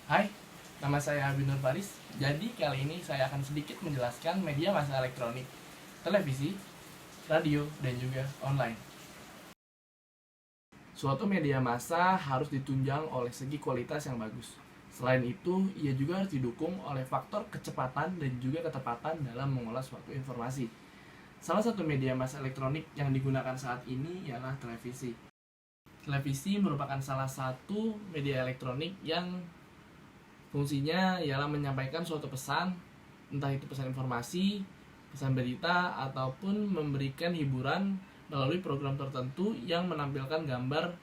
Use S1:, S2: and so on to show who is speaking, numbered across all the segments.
S1: Hai, nama saya Binur Faris. Jadi kali ini saya akan sedikit menjelaskan media massa elektronik, televisi, radio, dan juga online. Suatu media massa harus ditunjang oleh segi kualitas yang bagus. Selain itu, ia juga harus didukung oleh faktor kecepatan dan juga ketepatan dalam mengolah suatu informasi. Salah satu media massa elektronik yang digunakan saat ini ialah televisi. Televisi merupakan salah satu media elektronik yang fungsinya ialah menyampaikan suatu pesan, entah itu pesan informasi, pesan berita, ataupun memberikan hiburan melalui program tertentu yang menampilkan gambar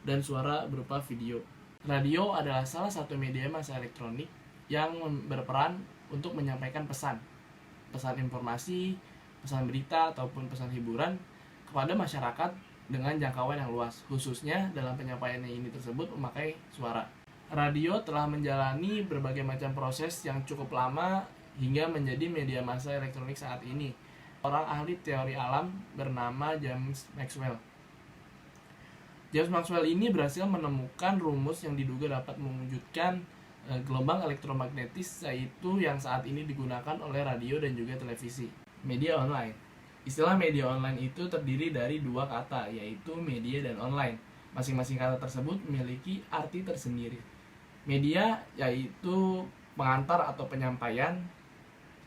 S1: dan suara berupa video. Radio adalah salah satu media massa elektronik yang berperan untuk menyampaikan pesan, pesan informasi, pesan berita, ataupun pesan hiburan kepada masyarakat dengan jangkauan yang luas, khususnya dalam penyampaiannya ini tersebut memakai suara. Radio telah menjalani berbagai macam proses yang cukup lama hingga menjadi media massa elektronik saat ini. Orang ahli teori alam bernama James Maxwell. James Maxwell ini berhasil menemukan rumus yang diduga dapat mewujudkan gelombang elektromagnetis, yaitu yang saat ini digunakan oleh radio dan juga televisi. Media online. Istilah media online itu terdiri dari dua kata, yaitu media dan online. Masing-masing kata tersebut memiliki arti tersendiri. Media yaitu pengantar atau penyampaian.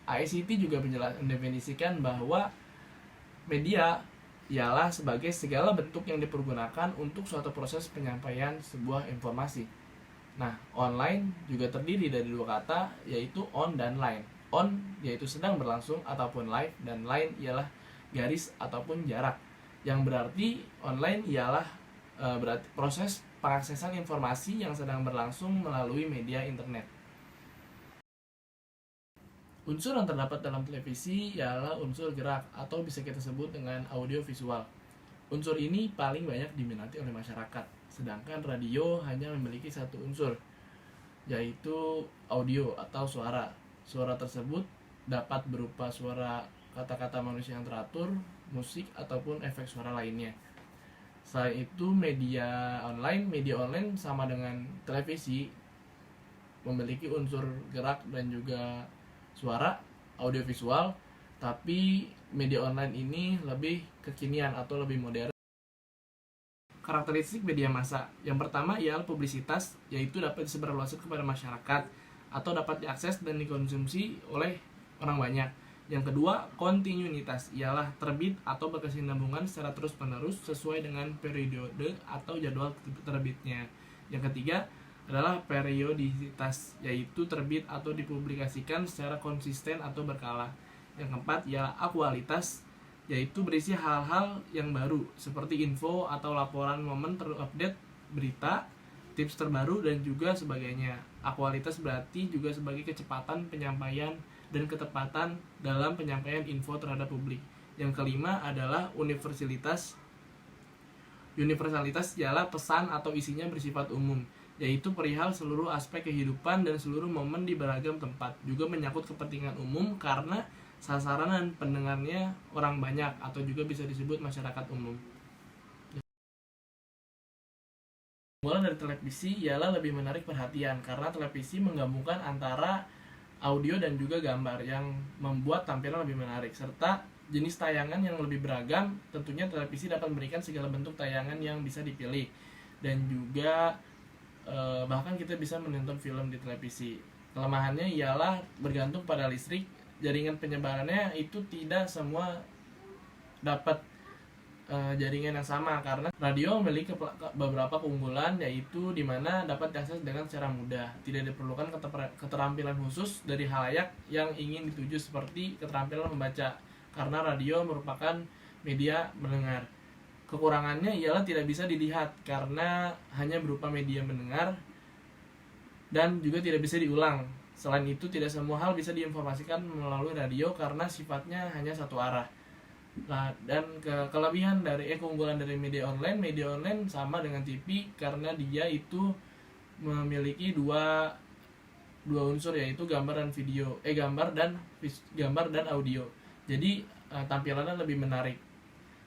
S1: ICT juga mendefinisikan bahwa media ialah sebagai segala bentuk yang dipergunakan untuk suatu proses penyampaian sebuah informasi. Nah, online juga terdiri dari dua kata, yaitu on dan line. On yaitu sedang berlangsung ataupun live, dan line ialah garis ataupun jarak. Yang berarti online ialah berarti proses pengaksesan informasi yang sedang berlangsung melalui media internet. Unsur yang terdapat dalam televisi ialah unsur gerak atau bisa kita sebut dengan audio visual. Unsur ini paling banyak diminati oleh masyarakat, sedangkan radio hanya memiliki satu unsur, yaitu audio atau suara. Suara tersebut dapat berupa suara kata-kata manusia yang teratur, musik, ataupun efek suara lainnya. Selain itu, media online sama dengan televisi, memiliki unsur gerak dan juga suara, audio visual, tapi media online ini lebih kekinian atau lebih modern. Karakteristik media massa. Yang pertama ialah publisitas, yaitu dapat disebarluaskan kepada masyarakat atau dapat diakses dan dikonsumsi oleh orang banyak. Yang kedua, kontinuitas, ialah terbit atau berkesinambungan secara terus-menerus sesuai dengan periode atau jadwal terbitnya. Yang ketiga adalah periodisitas, yaitu terbit atau dipublikasikan secara konsisten atau berkala. Yang keempat ialah aktualitas, yaitu berisi hal-hal yang baru seperti info atau laporan momen terupdate berita, tips terbaru, dan juga sebagainya. Aktualitas berarti juga sebagai kecepatan penyampaian dan ketepatan dalam penyampaian info terhadap publik. Yang kelima adalah universalitas. Universalitas ialah pesan atau isinya bersifat umum, yaitu perihal seluruh aspek kehidupan dan seluruh momen di beragam tempat. Juga menyangkut kepentingan umum karena sasaran dan pendengarnya orang banyak atau juga bisa disebut masyarakat umum. Keunggulan dari televisi ialah lebih menarik perhatian karena televisi menggabungkan antara audio dan juga gambar yang membuat tampilan lebih menarik, serta jenis tayangan yang lebih beragam. Tentunya televisi dapat memberikan segala bentuk tayangan yang bisa dipilih, dan juga bahkan kita bisa menonton film di televisi. Kelemahannya ialah bergantung pada listrik, jaringan penyebarannya itu tidak semua dapat jaringan yang sama, karena radio memiliki beberapa keunggulan, yaitu dimana dapat diakses dengan secara mudah, tidak diperlukan keterampilan khusus dari khalayak yang ingin dituju seperti keterampilan membaca, karena radio merupakan media mendengar. Kekurangannya ialah tidak bisa dilihat karena hanya berupa media mendengar dan juga tidak bisa diulang. Selain itu, tidak semua hal bisa diinformasikan melalui radio karena sifatnya hanya satu arah. Nah, dan kelebihan dari keunggulan dari media online sama dengan TV karena dia itu memiliki dua unsur, yaitu gambar dan audio. Jadi tampilannya lebih menarik.